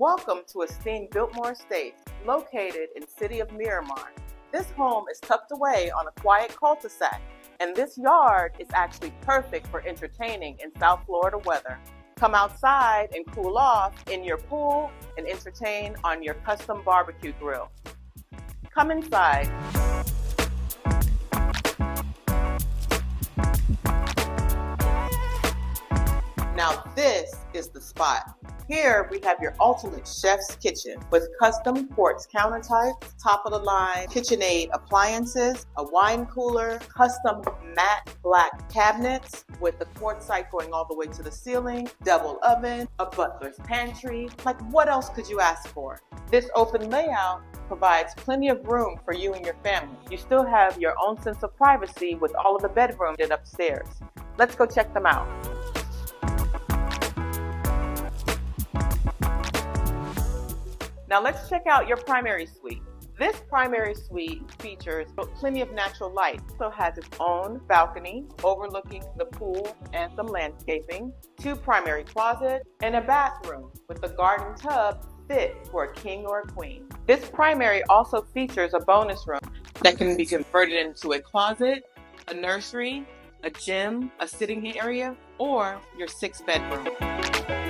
Welcome to esteemed Biltmore Estates, located in the city of Miramar. This home is tucked away on a quiet cul-de-sac, and this yard is actually perfect for entertaining in South Florida weather. Come outside and cool off in your pool and entertain on your custom barbecue grill. Come inside. Now this is the spot. Here we have your ultimate chef's kitchen with custom quartz countertops, top-of-the-line KitchenAid appliances, a wine cooler, custom matte black cabinets with the quartzite going all the way to the ceiling, double oven, a butler's pantry. Like, what else could you ask for? This open layout provides plenty of room for you and your family. You still have your own sense of privacy with all of the bedrooms upstairs. Let's go check them out. Now let's check out your primary suite. This primary suite features plenty of natural light. It also has its own balcony overlooking the pool and some landscaping, 2 primary closets, and a bathroom with a garden tub fit for a king or a queen. This primary also features a bonus room that can be converted into a closet, a nursery, a gym, a sitting area, or your 6th bedroom.